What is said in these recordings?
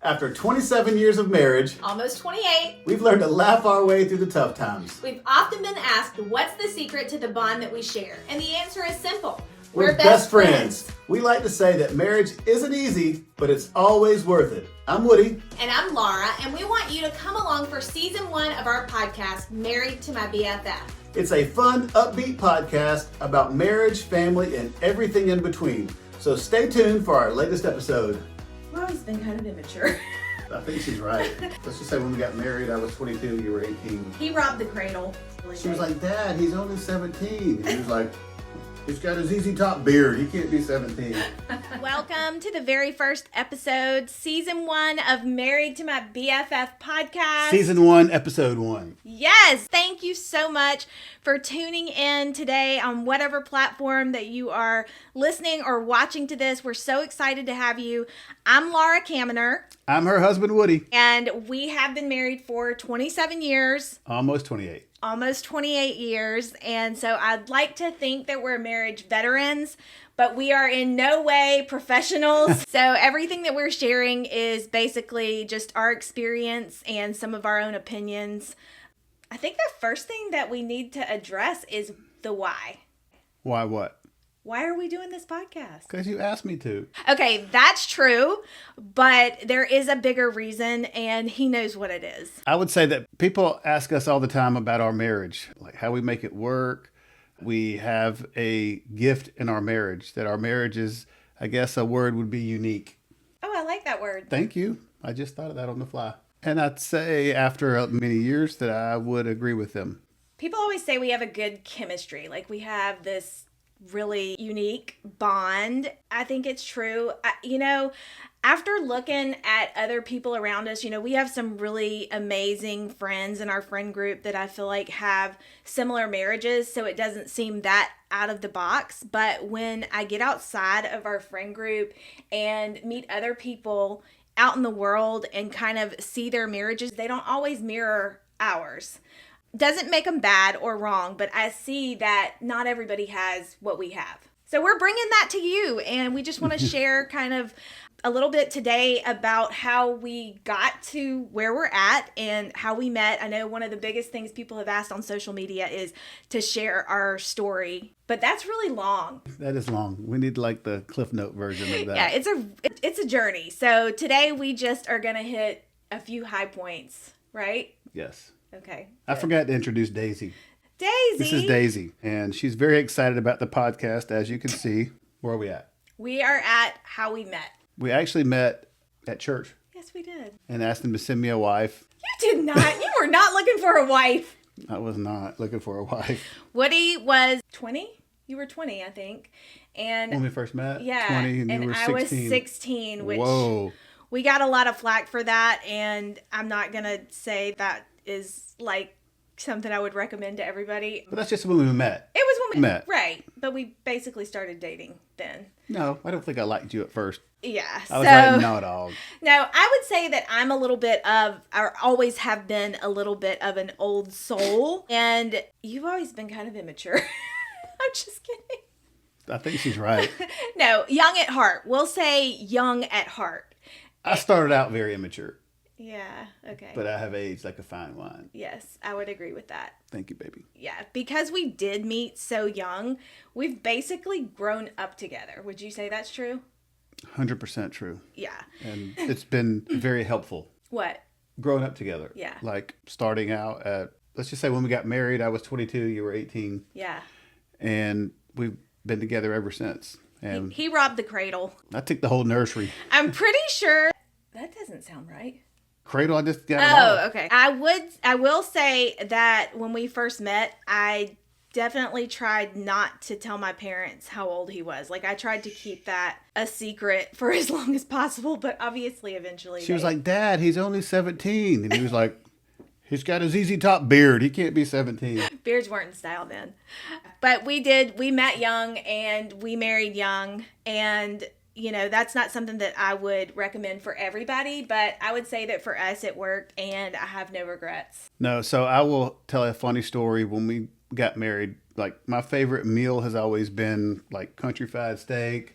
After 27 years of marriage, almost 28, we've learned to laugh our way through the tough times. We've often been asked, what's the secret to the bond that we share? And the answer is simple. We're best friends. We like to say that marriage isn't easy, but it's always worth it. I'm Woody. And I'm Laura, and we want you to come along for season 1 of our podcast, Married to My BFF. It's a fun, upbeat podcast about marriage, family, and everything in between. So stay tuned for our latest episode. We've always been kind of immature. I think she's right. Let's just say when we got married, I was 22, you were 18. He robbed the cradle. She was like, Dad, he's only 17. And he was like, he's got his ZZ Top beard. He can't be 17. Welcome to the very first episode, season 1 of Married to My BFF podcast. Season 1, episode 1. Yes. Thank you so much for tuning in today on whatever platform that you are listening or watching to this. We're so excited to have you. I'm Laura Kaminer. I'm her husband, Woody. And we have been married for 27 years. Almost 28. Almost 28 years. And so I'd like to think that we're marriage veterans, but we are in no way professionals. So everything that we're sharing is basically just our experience and some of our own opinions. I think the first thing that we need to address is the why. Why what? Why are we doing this podcast? Because you asked me to. Okay, that's true, but there is a bigger reason, and he knows what it is. I would say that people ask us all the time about our marriage, like how we make it work. We have a gift in our marriage, that our marriage is, I guess a word would be unique. Oh, I like that word. Thank you. I just thought of that on the fly. And I'd say after many years that I would agree with them. People always say we have a good chemistry, like we have this really unique bond. I think it's true. After looking at other people around us, we have some really amazing friends in our friend group that I feel like have similar marriages, so it doesn't seem that out of the box. But when I get outside of our friend group and meet other people out in the world and kind of see their marriages, they don't always mirror ours. Doesn't make them bad or wrong, but I see that not everybody has what we have. So we're bringing that to you, and we just want to share kind of a little bit today about how we got to where we're at and how we met. I know one of the biggest things people have asked on social media is to share our story, but that's really long. That is long. We need like the Cliff Note version of that. Yeah, it's a journey. So today we just are going to hit a few high points, right? Yes. Okay. I forgot to introduce Daisy. Daisy. This is Daisy, and she's very excited about the podcast, as you can see. Where are we at? We are at how we met. We actually met at church. Yes, we did. And asked him to send me a wife. You did not. You were not looking for a wife. I was not looking for a wife. Woody was 20. You were 20, I think. And when we first met? Yeah. 20, and you were 16. I was 16, which Whoa. We got a lot of flack for that, and I'm not going to say that is like something I would recommend to everybody. But that's just when we met. It was when we met. Right. But we basically started dating then. No, I don't think I liked you at first. Yeah. I was like, no, dog. No, I would say that I'm a little bit of, or always have been a little bit of an old soul. And you've always been kind of immature. I'm just kidding. I think she's right. No, young at heart. We'll say young at heart. I started out very immature. Yeah, okay. But I have aged like a fine wine. Yes, I would agree with that. Thank you, baby. Yeah, because we did meet so young, we've basically grown up together. Would you say that's true? 100% true. Yeah. And it's been very helpful. What? Growing up together. Yeah. Like starting out at, let's just say when we got married, I was 22, you were 18. Yeah. And we've been together ever since. And he robbed the cradle. I took the whole nursery. I'm pretty sure that doesn't sound right. Cradle, I just got it all. Oh, okay. I will say that when we first met, I definitely tried not to tell my parents how old he was. Like, I tried to keep that a secret for as long as possible, but obviously eventually She was like, Dad, he's only 17. And he was like, he's got a ZZ Top beard. He can't be 17. Beards weren't in style then. But we met young and we married young, and that's not something that I would recommend for everybody, but I would say that for us it worked, and I have no regrets. No, so I will tell a funny story. When we got married, like my favorite meal has always been like country fried steak,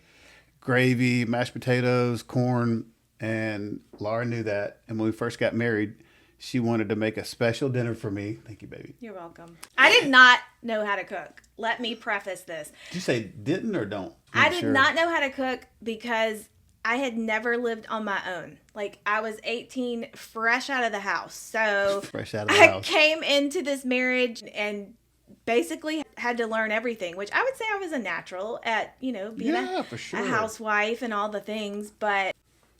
gravy, mashed potatoes, corn, And Laura knew that. And when we first got married, she wanted to make a special dinner for me. Thank you, baby. You're welcome. I did not know how to cook. Let me preface this. Did you say didn't or don't? I did not know how to cook because I had never lived on my own. Like, I was 18, fresh out of the house. So fresh out of the house. I came into this marriage and basically had to learn everything, which I would say I was a natural at, being for sure. a housewife and all the things. But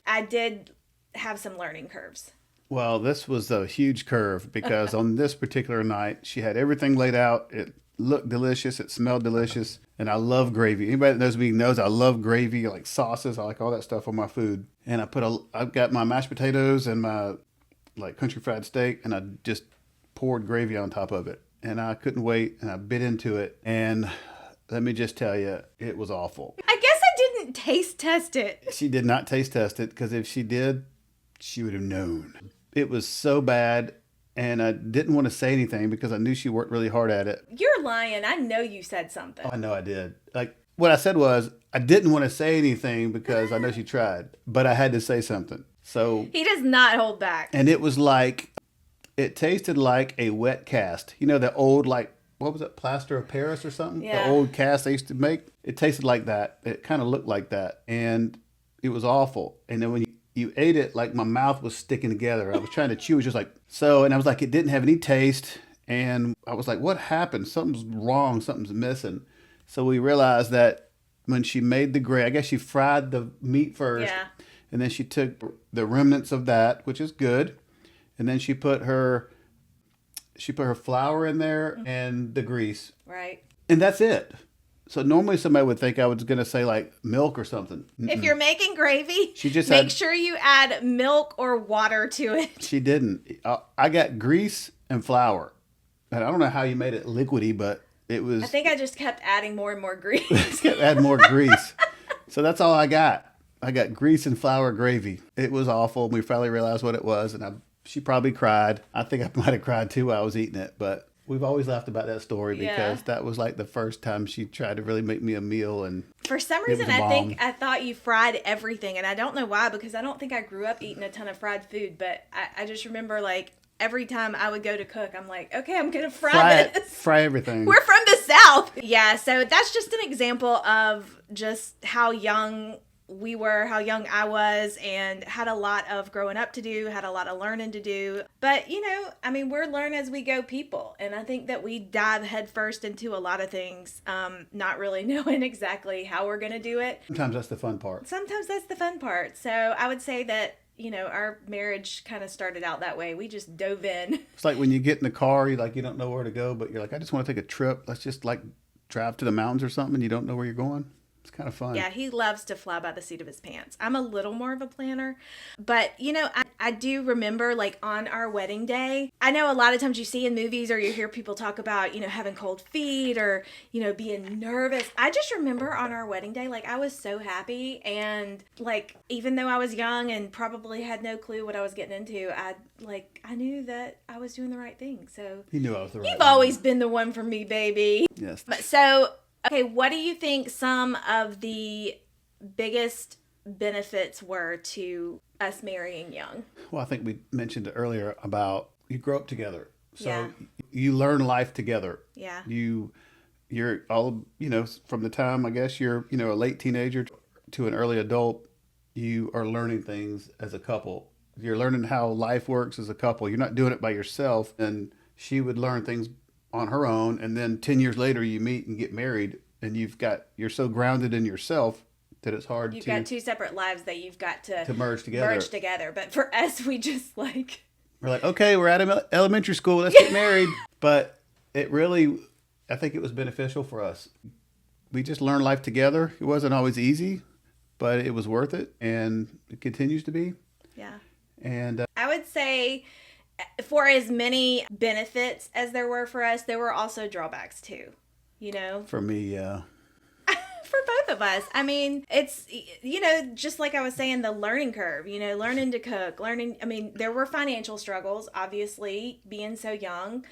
I did have some learning curves. Well, this was a huge curve because on this particular night, she had everything laid out. It looked delicious. It smelled delicious. And I love gravy. Anybody that knows me knows I love gravy, like sauces. I like all that stuff on my food. And I've got my mashed potatoes and my country fried steak, and I just poured gravy on top of it. And I couldn't wait, and I bit into it. And let me just tell you, it was awful. I guess I didn't taste test it. She did not taste test it, because if she did, she would have known. It was so bad, and I didn't want to say anything because I knew she worked really hard at it. You're lying. I know you said something. Oh, I know I did. What I said was, I didn't want to say anything because I know she tried, but I had to say something. So he does not hold back. And it was it tasted like a wet cast. You know, the old, what was it, plaster of Paris or something? Yeah. The old cast they used to make. It tasted like that. It kind of looked like that. And it was awful. And then when you ate it, my mouth was sticking together. I was trying to chew. It was just and I was it didn't have any taste. And I was like, what happened? Something's wrong. Something's missing. So we realized that when she made the gravy, I guess she fried the meat first. Yeah. And then she took the remnants of that, which is good. And then she put her flour in there and the grease. Right. And that's it. So normally somebody would think I was going to say milk or something. If you're making gravy, she just make sure you add milk or water to it. She didn't. I got grease and flour. And I don't know how you made it liquidy, but it was... I think I just kept adding more and more grease. kept adding more grease. So that's all I got. I got grease and flour gravy. It was awful. We finally realized what it was, and she probably cried. I think I might have cried too while I was eating it, but we've always laughed about that story because that was the first time she tried to really make me a meal. And for some reason, I thought you fried everything, and I don't know why, because I don't think I grew up eating a ton of fried food, but I just remember every time I would go to cook, I'm like, okay, I'm going to fry this. Fry everything. We're from the South. Yeah, so that's just an example of just how young we were, how young I was, and had a lot of growing up to do, had a lot of learning to do. But, we're learn as we go people. And I think that we dive headfirst into a lot of things, not really knowing exactly how we're going to do it. Sometimes that's the fun part. So I would say that, our marriage kind of started out that way. We just dove in. It's like when you get in the car, you don't know where to go, but you're like, I just want to take a trip. Let's just drive to the mountains or something, and you don't know where you're going. It's kind of fun. Yeah, he loves to fly by the seat of his pants. I'm a little more of a planner. But, I do remember, on our wedding day, I know a lot of times you see in movies or you hear people talk about, having cold feet or, being nervous. I just remember on our wedding day, I was so happy. And, even though I was young and probably had no clue what I was getting into, I knew that I was doing the right thing. So you knew I was the right You've always been the one for me, baby. Yes. Okay, what do you think some of the biggest benefits were to us marrying young? Well, I think we mentioned it earlier about you grow up together. So Yeah. you learn life together. Yeah. You're all, from the time, I guess, you're, a late teenager to an early adult, you are learning things as a couple. You're learning how life works as a couple. You're not doing it by yourself. And she would learn things on her own, and then 10 years later you meet and get married, and you're so grounded in yourself that it's hard You've got two separate lives that you've got to merge together. But for us, we just we're like, okay, we're at elementary school, let's get married. But it really, I think it was beneficial for us. We just learned life together. It wasn't always easy, but it was worth it, and it continues to be. Yeah. And I would say, for as many benefits as there were for us, there were also drawbacks too, For me, yeah. For both of us. It's, just like I was saying, the learning curve, learning to cook, there were financial struggles, obviously, being so young,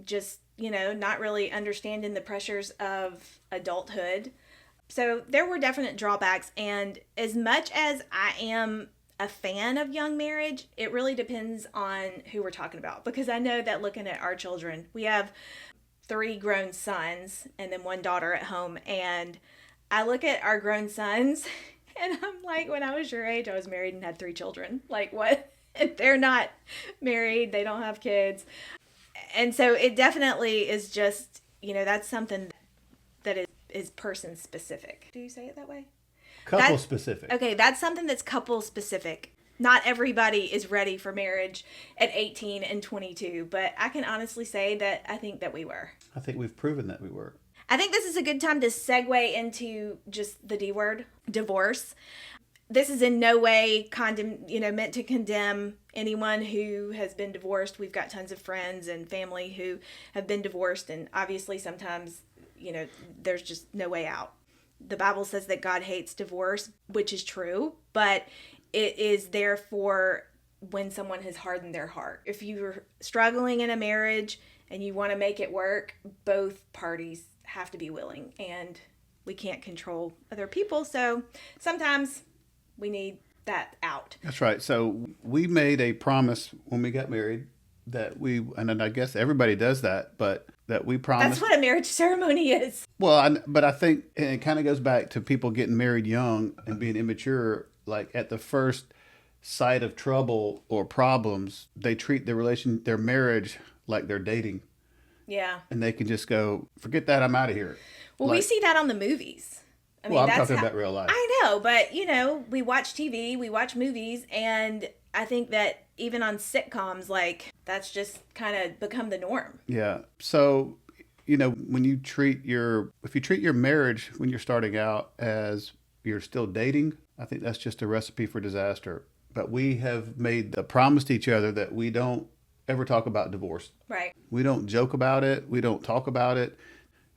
just, not really understanding the pressures of adulthood. So there were definite drawbacks. And as much as I am a fan of young marriage. It really depends on who we're talking about, because I know that looking at our children, we have 3 grown sons and then 1 daughter at home, and I look at our grown sons and I'm like, when I was your age, I was married and had 3 children. Like, what? They're not married, they don't have kids. And so it definitely is just, that's something that is person specific. Do you say it that way? Couple specific. Okay, that's something that's couple specific. Not everybody is ready for marriage at 18 and 22, but I can honestly say that I think that we were. I think we've proven that we were. I think this is a good time to segue into just the D word, divorce. This is in no way meant to condemn anyone who has been divorced. We've got tons of friends and family who have been divorced, and obviously sometimes, there's just no way out. The Bible says that God hates divorce, which is true, but it is there for when someone has hardened their heart. If you're struggling in a marriage and you want to make it work, both parties have to be willing, and we can't control other people, so sometimes we need that out. That's right. So we made a promise when we got married that and I guess everybody does that, but that we promised. That's what a marriage ceremony is. Well, but I think it kind of goes back to people getting married young and being immature. Like at the first sight of trouble or problems, they treat their marriage like they're dating. Yeah. And they can just go, forget that, I'm out of here. Well, we see that on the movies. I mean, I'm talking about real life. I know, but we watch TV, we watch movies, and I think that even on sitcoms, like, that's just kind of become the norm. Yeah. So, when you if you treat your marriage when you're starting out as you're still dating, I think that's just a recipe for disaster. But we have made the promise to each other that we don't ever talk about divorce. Right. We don't joke about it. We don't talk about it.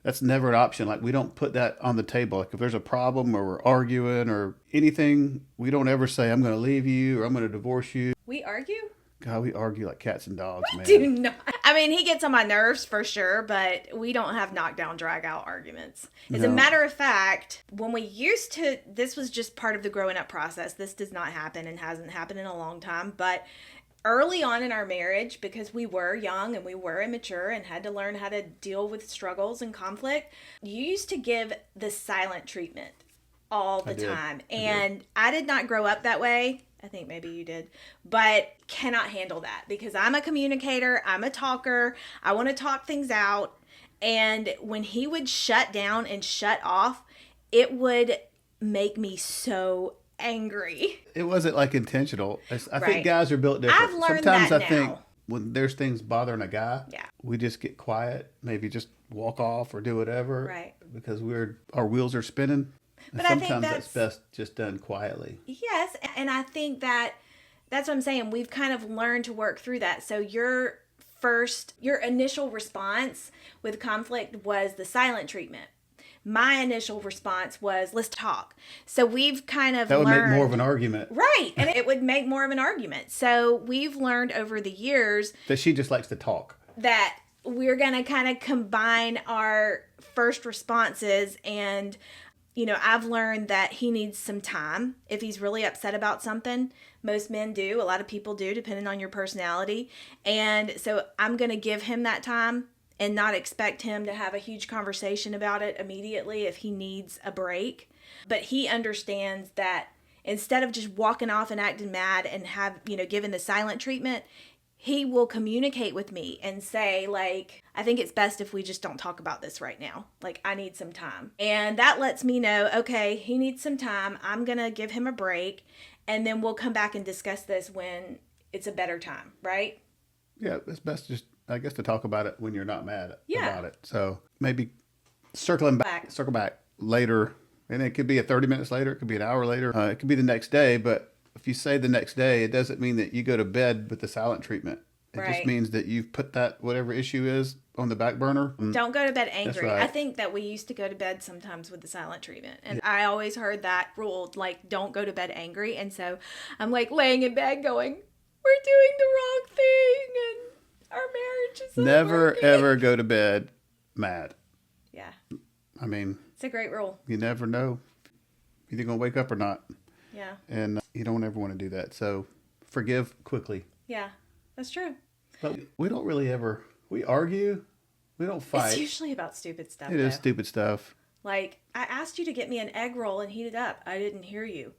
That's never an option. Like, we don't put that on the table. Like, if there's a problem or we're arguing or anything, we don't ever say, I'm going to leave you or I'm going to divorce you. We argue? God, we argue like cats and dogs, man. Do not. I mean, he gets on my nerves for sure, but we don't have knockdown, drag out arguments. As a matter of fact, when we used to, this was just part of the growing up process. This does not happen and hasn't happened in a long time, but early on in our marriage, because we were young and we were immature and had to learn how to deal with struggles and conflict, you used to give the silent treatment all the time. And I did not grow up that way. I think maybe you did, but cannot handle that because I'm a communicator. I'm a talker. I want to talk things out. And when he would shut down and shut off, it would make me so angry. It wasn't like intentional. I think guys are built different. I've learned Sometimes that I think when there's things bothering a guy, we just get quiet, maybe just walk off or do whatever. Right. Because our wheels are spinning. But sometimes I think that's best just done quietly. Yes, and I think that's what I'm saying. We've kind of learned to work through that. So your initial response with conflict was the silent treatment. My initial response was, let's talk. So we've kind of learned... That would make more of an argument. Right, and it would make more of an argument. So we've learned over the years... That she just likes to talk. That we're going to kind of combine our first responses and... I've learned that he needs some time if he's really upset about something. Most men do. A lot of people do, depending on your personality. And so I'm going to give him that time and not expect him to have a huge conversation about it immediately if he needs a break. But he understands that instead of just walking off and acting mad and given the silent treatment, he will communicate with me and say, like, I think it's best if we just don't talk about this right now. Like, I need some time. And that lets me know, okay, he needs some time. I'm going to give him a break. And then we'll come back and discuss this when it's a better time, right? Yeah, it's best just, I guess, to talk about it when you're not mad about it. So maybe circle back later. And it could be 30 minutes later. It could be an hour later. It could be the next day. But if you say the next day, it doesn't mean that you go to bed with the silent treatment. It just means that you've put that, whatever issue is, on the back burner. Don't go to bed angry. Right. I think that we used to go to bed sometimes with the silent treatment. And I always heard that rule, like, don't go to bed angry. And so I'm like laying in bed going, we're doing the wrong thing and our marriage is never, ever go to bed mad. Yeah. I mean, it's a great rule. You never know if you're going to wake up or not. Yeah. And you don't ever want to do that. So forgive quickly. Yeah, that's true. But we don't really ever, we argue, we don't fight. It's usually about stupid stuff, It is stupid stuff. Like, I asked you to get me an egg roll and heat it up. I didn't hear you.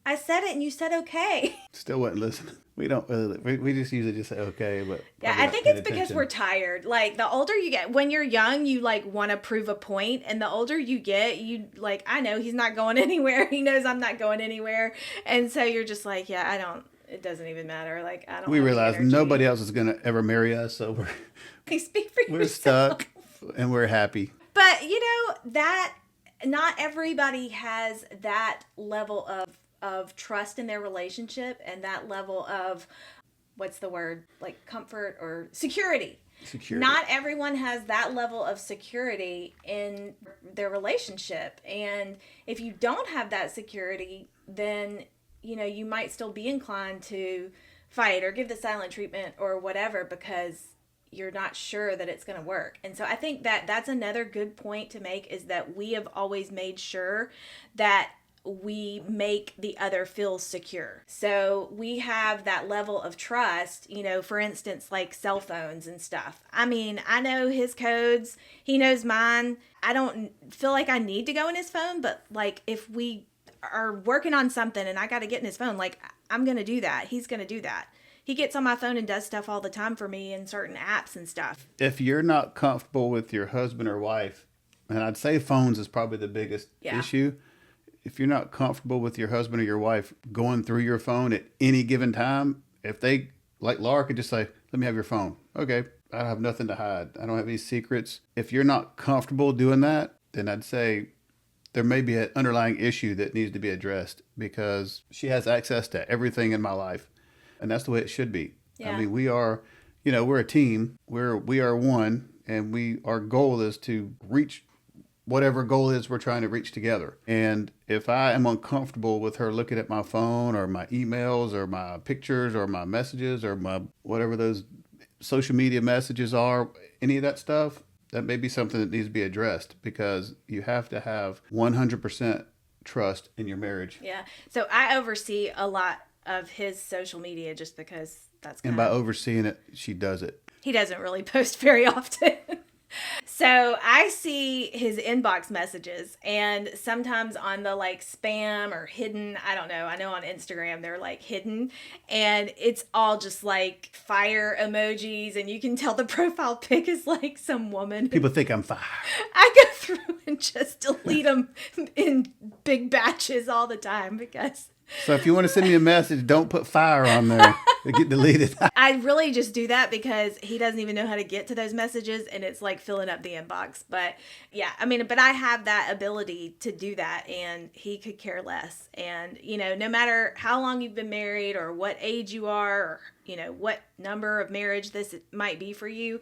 I said it and you said okay. Still wouldn't listen. We don't really, we just usually just say okay, but. Yeah, I think it's because we're tired. Like, the older you get, when you're young, you like want to prove a point, and the older you get, you like, I know he's not going anywhere. He knows I'm not going anywhere. And so you're just like, yeah, I don't, it doesn't even matter. Like, I don't We have the realize energy. nobody else is going to ever marry us, so Okay, speak for we're yourself. stuck and we're happy. But, you know, that not everybody has that level of trust in their relationship and that level of, what's the word, like comfort or security. Not everyone has that level of security in their relationship. And if you don't have that security, then, you know, you might still be inclined to fight or give the silent treatment or whatever because you're not sure that it's going to work. And so I think that that's another good point to make, is that we have always made sure that we make the other feel secure. So we have that level of trust, you know, for instance, like cell phones and stuff. I mean, I know his codes, he knows mine. I don't feel like I need to go in his phone, but like if we are working on something and I got to get in his phone, like I'm going to do that. He's going to do that. He gets on my phone and does stuff all the time for me in certain apps and stuff. If you're not comfortable with your husband or wife, and I'd say phones is probably the biggest issue. If you're not comfortable with your husband or your wife going through your phone at any given time, if they, like Laura could just say, let me have your phone. Okay, I have nothing to hide. I don't have any secrets. If you're not comfortable doing that, then I'd say there may be an underlying issue that needs to be addressed, because she has access to everything in my life. And that's the way it should be. Yeah. I mean, we are, you know, we're a team. We are one, and our goal is to reach whatever goal is we're trying to reach together. And if I am uncomfortable with her looking at my phone or my emails or my pictures or my messages or my whatever those social media messages are, any of that stuff, that may be something that needs to be addressed, because you have to have 100% trust in your marriage. Yeah. So I oversee a lot of his social media just because that's kind And by overseeing it, she does it. He doesn't really post very often. So I see his inbox messages, and sometimes on the like spam or hidden, I don't know. I know on Instagram they're like hidden, and it's all just like fire emojis, and you can tell the profile pic is like some woman. People think I'm fire. I go through and just delete them in big batches all the time because... So if you want to send me a message, don't put fire on there. They get deleted. I really just do that because he doesn't even know how to get to those messages, and it's like filling up the inbox. But yeah, I mean, but I have that ability to do that, and he could care less. And, you know, no matter how long you've been married or what age you are, or, you know, what number of marriage this might be for you,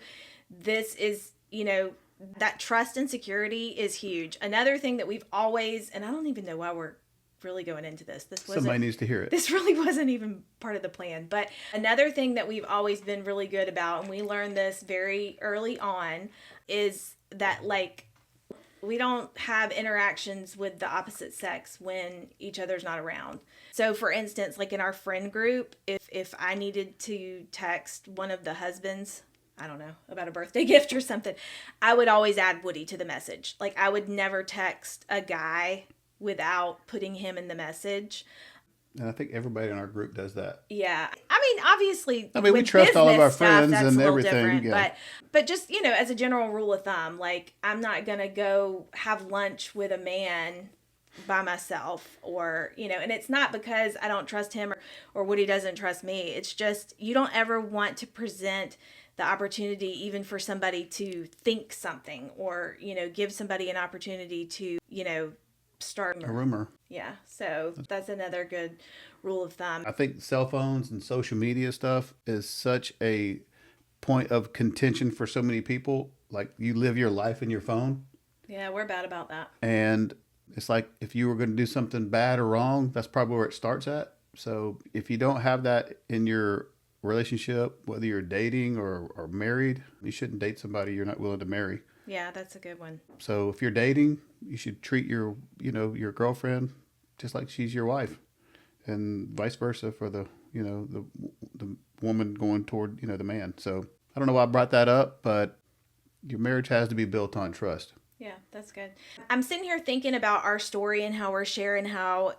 this is, you know, that trust and security is huge. Another thing that we've always, and I don't even know why we're really going into this. Somebody needs to hear it. This really wasn't even part of the plan. But another thing that we've always been really good about, and we learned this very early on, is that like we don't have interactions with the opposite sex when each other's not around. So for instance, like in our friend group, if I needed to text one of the husbands, I don't know, about a birthday gift or something, I would always add Woody to the message. Like I would never text a guy without putting him in the message. And I think everybody in our group does that. Yeah. I mean, obviously, we trust all of our friends that's and a little everything. different, Yeah. But just, you know, as a general rule of thumb, like I'm not going to go have lunch with a man by myself, or, you know, and it's not because I don't trust him or Woody doesn't trust me. It's just, you don't ever want to present the opportunity even for somebody to think something, or, you know, give somebody an opportunity to, you know, start a rumor. Yeah, so that's another good rule of thumb. I think cell phones and social media stuff is such a point of contention for so many people. Like, you live your life in your phone. Yeah, we're bad about that. And it's like, if you were going to do something bad or wrong, that's probably where it starts at. So if you don't have that in your relationship, whether you're dating or married, you shouldn't date somebody you're not willing to marry. Yeah, that's a good one. So if you're dating, you should treat your girlfriend just like she's your wife. and vice versa for the, the woman going toward, the man. So I don't know why I brought that up, but your marriage has to be built on trust. Yeah, that's good. I'm sitting here thinking about our story and how we're sharing how,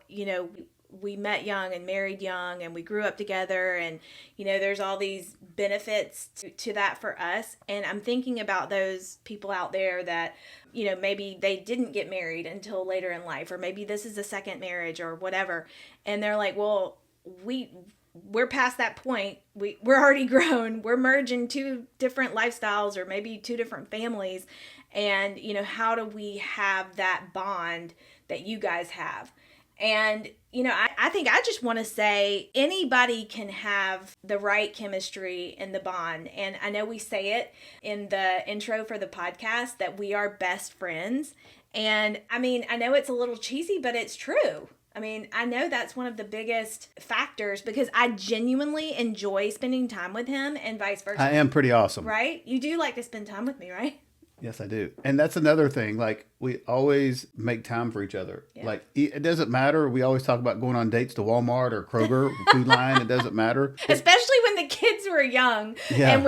we met young and married young and we grew up together, and there's all these benefits to that for us. And I'm thinking about those people out there that maybe they didn't get married until later in life, or maybe this is a second marriage or whatever, and they're like, well, we're past that point. We're already grown. We're merging two different lifestyles or maybe two different families, and how do we have that bond that you guys have? And, I think I just want to say anybody can have the right chemistry and the bond. And I know we say it in the intro for the podcast that we are best friends. And I mean, I know it's a little cheesy, but it's true. I mean, I know that's one of the biggest factors because I genuinely enjoy spending time with him and vice versa. I am pretty awesome. Right? You do like to spend time with me, right? Yes, I do. And that's another thing. Like, we always make time for each other. Yeah. Like, it doesn't matter. We always talk about going on dates to Walmart or Kroger, Food Line. It doesn't matter. Especially when the kids were young. Yeah. And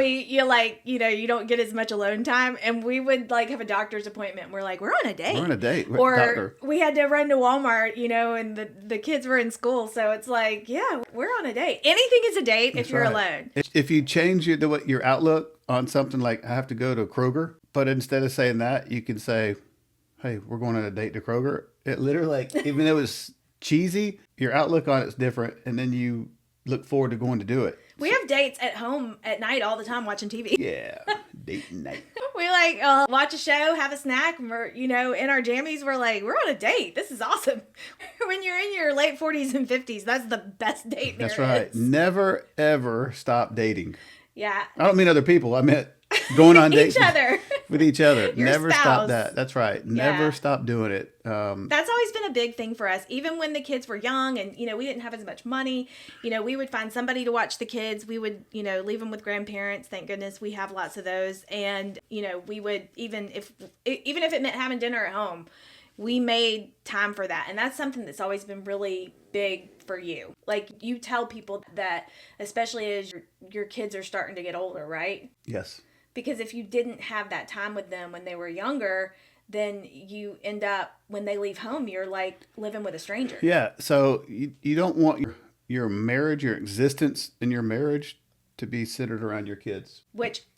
you don't get as much alone time. And we would have a doctor's appointment. And we're like, we're on a date. We're on a date. Or we had to run to Walmart, and the kids were in school. So it's like, yeah, we're on a date. Anything is a date if you're alone. If you change your outlook on something, like I have to go to Kroger, but instead of saying that, you can say, hey, we're going on a date to Kroger. It literally, even though it's cheesy, your outlook on it's different, and then you look forward to going to do it. We have dates at home at night all the time watching TV. Yeah, date night. We watch a show, have a snack, and we're, in our jammies, we're like, we're on a date. This is awesome. When you're in your late 40s and 50s, that's the best date there is. That's right. Never, ever stop dating. Yeah. I don't mean other people. I meant going on dates with each other. Your Never spouse. Stop that. That's right. Never stop doing it. That's always been a big thing for us. Even when the kids were young and, we didn't have as much money, we would find somebody to watch the kids. We would, leave them with grandparents. Thank goodness we have lots of those. And, we would, even if it meant having dinner at home, we made time for that. And that's something that's always been really big for you. Like, you tell people that, especially as your kids are starting to get older, right? Yes. Because if you didn't have that time with them when they were younger, then you end up, when they leave home, you're like living with a stranger. Yeah. So you don't want your marriage, your existence in your marriage to be centered around your kids.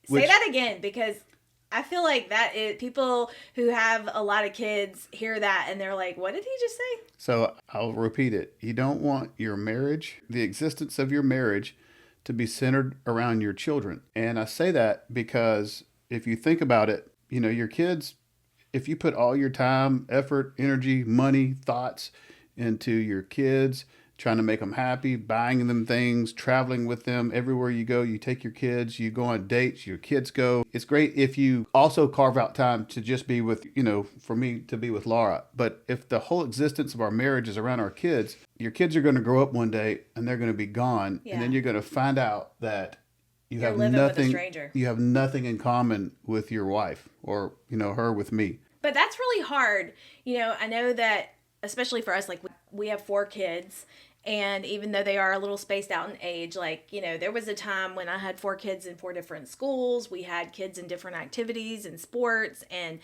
Say that again, because I feel like that is, people who have a lot of kids hear that and they're like, what did he just say? So I'll repeat it. You don't want your marriage, the existence of your marriage, to be centered around your children. And I say that because if you think about it, your kids, if you put all your time, effort, energy, money, thoughts into your kids, trying to make them happy, buying them things, traveling with them everywhere you go, you take your kids, you go on dates, your kids go. It's great if you also carve out time to just be with, for me to be with Laura. But if the whole existence of our marriage is around our kids, your kids are going to grow up one day and they're going to be gone. Yeah. And then you're going to find out that you're have nothing, with a stranger. You have nothing in common with your wife or, her with me. But that's really hard. I know that, especially for us, we have 4 kids, and even though they are a little spaced out in age, there was a time when I had 4 kids in 4 different schools. We had kids in different activities and sports and,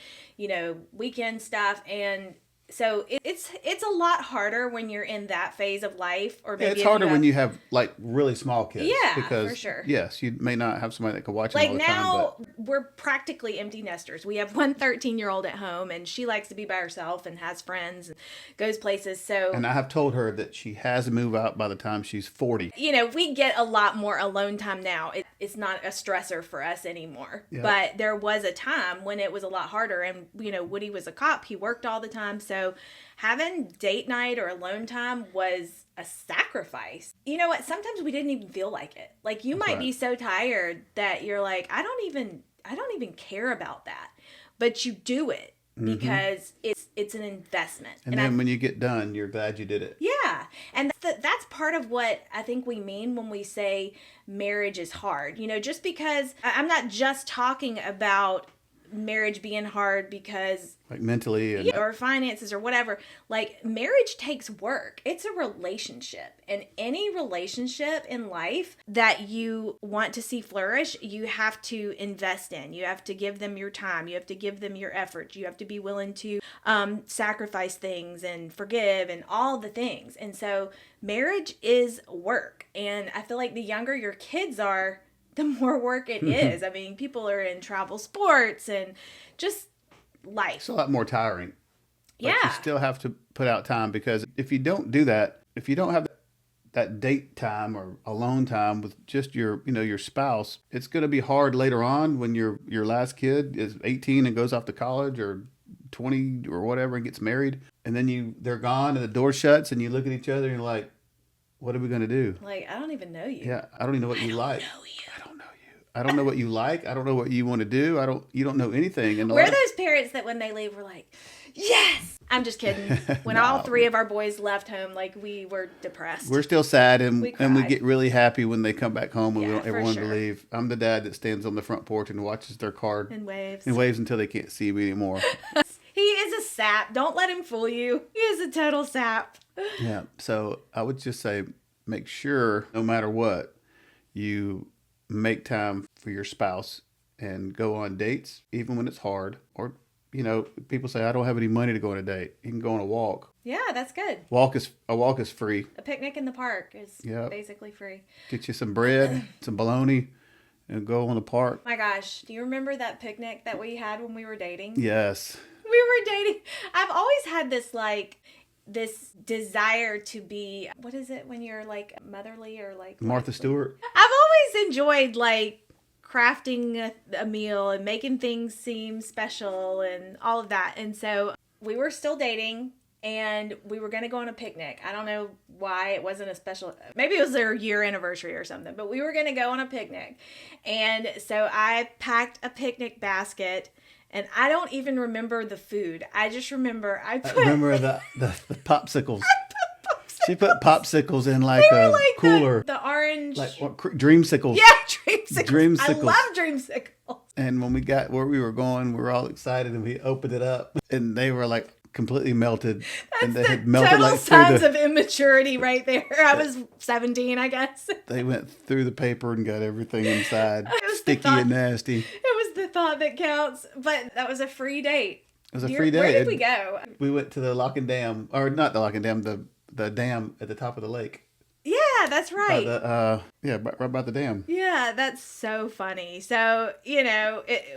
weekend stuff. And so it's a lot harder when you're in that phase of life, or maybe it's harder when you have really small kids. Yeah, because, for sure. Yes, you may not have somebody that can watch them all the time. Now we're practically empty nesters. We have one 13-year-old at home, and she likes to be by herself and has friends and goes places. And I have told her that she has to move out by the time she's 40. We get a lot more alone time now. It's not a stressor for us anymore. Yep. But there was a time when it was a lot harder, and Woody was a cop. He worked all the time, so having date night or alone time was a sacrifice. You know what? Sometimes we didn't even feel like it. You might be so tired that you're like, I don't even care about that. But you do it because it's an investment. And then when you get done, you're glad you did it. Yeah. And that's part of what I think we mean when we say marriage is hard. Just because I'm not just talking about marriage being hard because like mentally and or finances or whatever. Like, marriage takes work. It's a relationship, and any relationship in life that you want to see flourish, you have to invest in. You have to give them your time. You have to give them your effort. You have to be willing to sacrifice things and forgive and all the things. And so marriage is work, and I feel like the younger your kids are, the more work it is. I mean, people are in travel sports and just life. it's a lot more tiring. But Yeah. you still have to put out time, because if you don't do that, if you don't have that date time or alone time with just your, your spouse, it's going to be hard later on when your last kid is 18 and goes off to college, or 20 or whatever, and gets married, and then they're gone and the door shuts and you look at each other and you're like, what are we going to do? Like, I don't even know you. Yeah, I don't even know what you like. know you. I don't know you. I don't know what you like. I don't know what you want to do. You don't know anything. And We're those parents that when they leave, we're like, yes! I'm just kidding. When all three of our boys left home, like, we were depressed. We're still sad, and we cried. get really happy when they come back home and we Yeah, don't ever for want to sure. leave. I'm the dad that stands on the front porch and watches their car And waves. and waves until they can't see me anymore. He is a sap. Don't let him fool you. He is a total sap. Yeah. So I would just say, make sure, no matter what, you make time for your spouse and go on dates, even when it's hard. Or, people say, I don't have any money to go on a date. You can go on a walk. Yeah, that's good. A walk is free. A picnic in the park is Yep. basically free. Get you some bread, some bologna, and go on the park. My gosh, do you remember that picnic that we had when we were dating? Yes. We were dating. I've always had this desire to be, what is it when you're like motherly or like Martha Stewart. I've always enjoyed like crafting a meal and making things seem special and all of that. And so we were still dating and we were going to go on a picnic. I don't know why it wasn't a special, maybe it was their year anniversary or something, but we were going to go on a picnic. And so I packed a picnic basket. And I don't even remember the food. I just remember I remember the popsicles. She put popsicles in like they were a like cooler. the orange. Like dreamsicles. Yeah, dreamsicles. Dreamsicles. I love dreamsicles. And when we got where we were going, we were all excited and we opened it up and they were like completely melted. And they had melted Total like signs of immaturity right there. I was 17, I guess. They went through the paper and got everything inside. was Sticky the thought- and nasty. It was the thought that counts. But that was a free date. It was a free day. Where did we go? We went to the Lock and Dam, or not the Lock and Dam, the dam at the top of the lake. Yeah, that's right. Right by the dam. Yeah, that's so funny. So,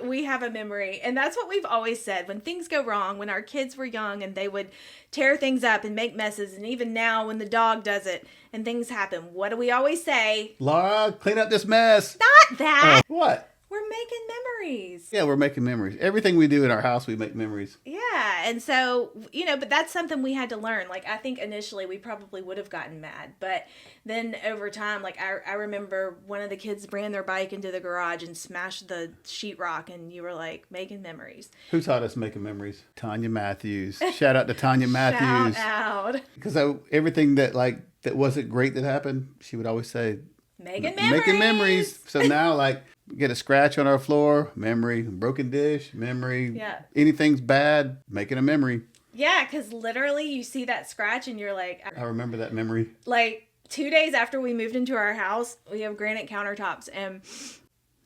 we have a memory. And that's what we've always said. When things go wrong, when our kids were young and they would tear things up and make messes, and even now when the dog does it and things happen, what do we always say? Laura, clean up this mess. Not that. What? We're making memories. Yeah, we're making memories. Everything we do in our house, we make memories. Yeah, and so, but that's something we had to learn. Like, I think initially we probably would have gotten mad, but then over time, like, I remember one of the kids ran their bike into the garage and smashed the sheetrock, and you were like, making memories. Who taught us making memories? Tanya Matthews. Shout out to Tanya Matthews. Shout out. Because everything that wasn't great that happened, she would always say, Making memories. Making memories. So now, get a scratch on our floor, memory. Broken dish, memory. Yeah. Anything's bad, making a memory. Yeah, because literally you see that scratch and you're like... I remember that memory. Like, 2 days after we moved into our house, we have granite countertops, and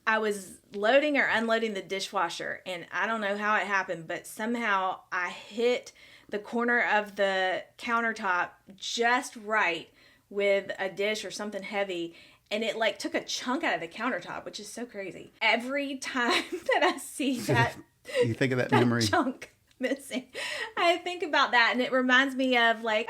I was loading or unloading the dishwasher, and I don't know how it happened, but somehow I hit the corner of the countertop just right with a dish or something heavy, and it took a chunk out of the countertop, which is so crazy. Every time that I see that, you think of that memory. chunk missing, I think about that, and it reminds me of when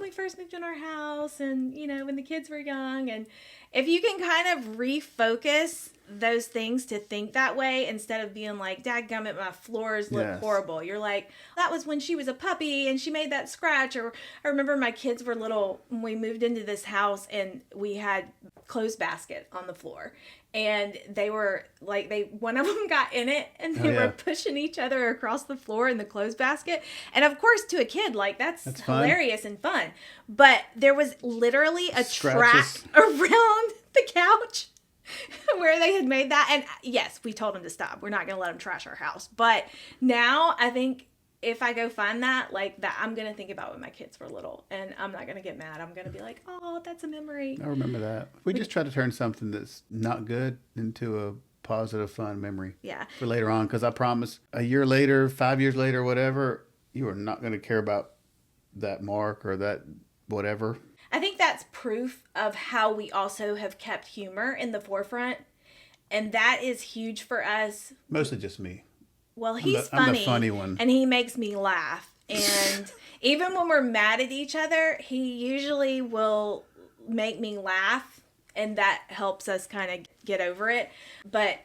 we first moved in our house, and when the kids were young. And if you can kind of refocus those things to think that way instead of being like, dadgummit, my floors look horrible. You're like, that was when she was a puppy and she made that scratch. Or I remember my kids were little when we moved into this house and we had clothes basket on the floor. And they were one of them got in it and they were pushing each other across the floor in the clothes basket. And of course, to a kid, that's hilarious and fun. But there was literally a track around the couch where they had made that. And yes, we told them to stop. We're not going to let them trash our house. But now I think if I go find that, like that, I'm going to think about when my kids were little, and I'm not going to get mad. I'm going to be like, oh, that's a memory. I remember that. We just try to turn something that's not good into a positive, fun memory. Yeah. For later on, because I promise a year later, 5 years later, whatever, you are not going to care about that mark or that whatever. I think that's proof of how we also have kept humor in the forefront. And that is huge for us. Mostly just me. Well, he's I'm funny. the funny one. And he makes me laugh. And even when we're mad at each other, he usually will make me laugh. And that helps us kind of get over it. But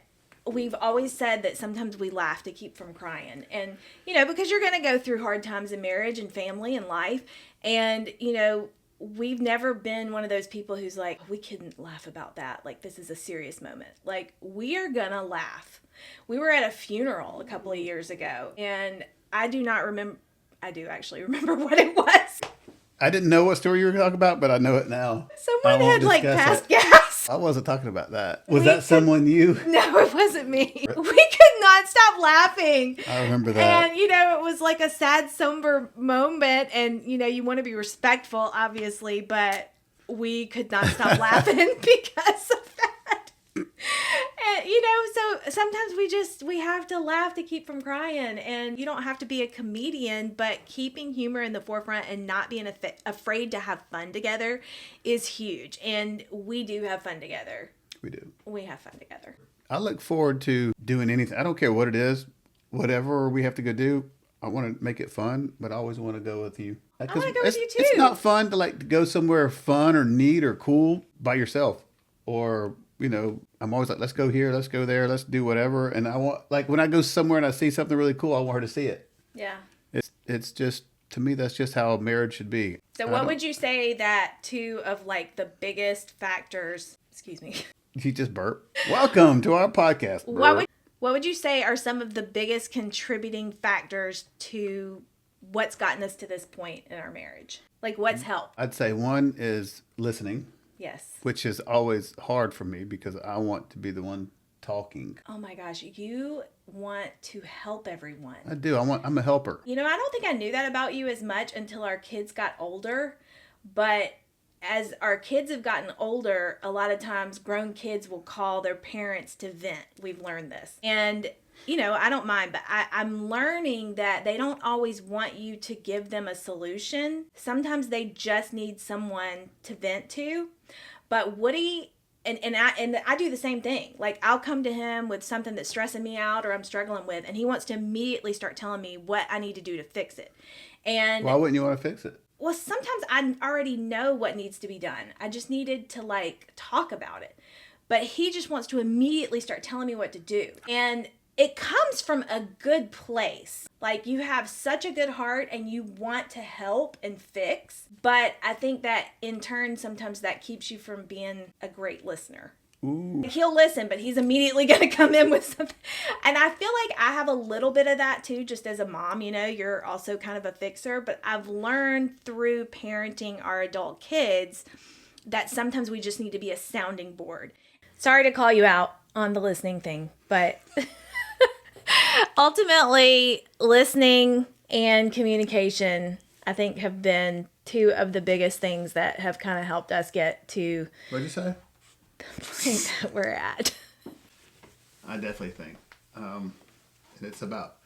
we've always said that sometimes we laugh to keep from crying. And, you know, because you're going to go through hard times in marriage and family and life. And, you know, we've never been one of those people who's like, we couldn't laugh about that. Like, this is a serious moment. Like, we are going to laugh. We were at a funeral a couple of years ago, and I do actually remember what it was. I didn't know what story you were talking about, but I know it now. Someone had like passed gas. I wasn't talking about that. Was that someone you? No, it wasn't me. We could not stop laughing. I remember that. And, you know, it was like a sad, somber moment. And, you know, you want to be respectful, obviously, but we could not stop laughing because of that. And, you know, so sometimes we have to laugh to keep from crying. And you don't have to be a comedian, but keeping humor in the forefront and not being afraid to have fun together is huge. And we do have fun together. We do. We have fun together. I look forward to doing anything. I don't care what it is, whatever we have to go do. I want to make it fun, but I always want to go with you. I want to go with you too. It's not fun to like to go somewhere fun or neat or cool by yourself. Or, you know, I'm always like, let's go here, let's go there, let's do whatever. And I want, like, when I go somewhere and I see something really cool, I want her to see it. Yeah. It's just, to me, that's just how marriage should be. So what would you say that two of like the biggest factors, excuse me. You just burp. Welcome to our podcast. What would you say are some of the biggest contributing factors to what's gotten us to this point in our marriage? Like, what's helped? I'd say one is listening. Yes. Which is always hard for me because I want to be the one talking. Oh my gosh, you want to help everyone. I do. I'm a helper. You know, I don't think I knew that about you as much until our kids got older, but as our kids have gotten older, a lot of times grown kids will call their parents to vent. We've learned this. And, you know, I don't mind, but I'm learning that they don't always want you to give them a solution. Sometimes they just need someone to vent to. But Woody, and I do the same thing. Like, I'll come to him with something that's stressing me out or I'm struggling with, and he wants to immediately start telling me what I need to do to fix it. And why wouldn't you want to fix it? Well, sometimes I already know what needs to be done. I just needed to like talk about it. But he just wants to immediately start telling me what to do. And it comes from a good place. Like, you have such a good heart and you want to help and fix. But I think that in turn, sometimes that keeps you from being a great listener. Ooh. He'll listen, but he's immediately going to come in with something. And I feel like I have a little bit of that too, just as a mom. You know, you're also kind of a fixer. But I've learned through parenting our adult kids that sometimes we just need to be a sounding board. Sorry to call you out on the listening thing, but ultimately, listening and communication, I think, have been two of the biggest things that have kind of helped us get to What'd you say? the point that we're at. I definitely think. And it's about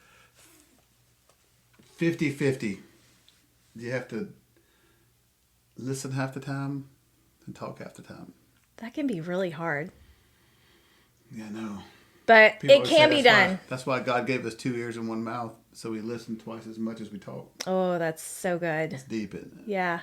50-50. You have to listen half the time and talk half the time. That can be really hard. Yeah, I know. But People it always can say be that's done. That's why God gave us 2 ears and 1 mouth, so we listen twice as much as we talk. Oh, that's so good. It's deep, isn't it? Yeah.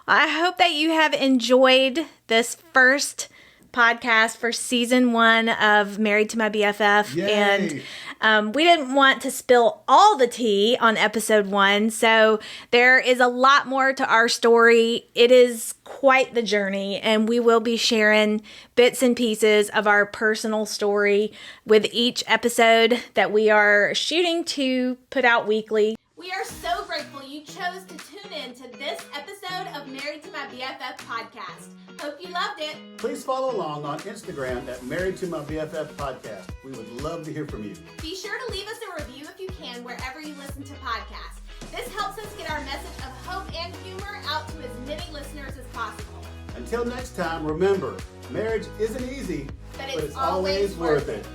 I hope that you have enjoyed this first podcast for season 1 of Married to My BFF. Yay. And we didn't want to spill all the tea on episode 1. So there is a lot more to our story. It is quite the journey, and we will be sharing bits and pieces of our personal story with each episode that we are shooting to put out weekly. We are so grateful you chose chose to tune in to this episode of Married to My BFF podcast. Hope you loved it. Please follow along on Instagram at Married to My BFF podcast. We would love to hear from you. Be sure to leave us a review if you can wherever you listen to podcasts. This helps us get our message of hope and humor out to as many listeners as possible. Until next time, remember, marriage isn't easy, but it's always worth it.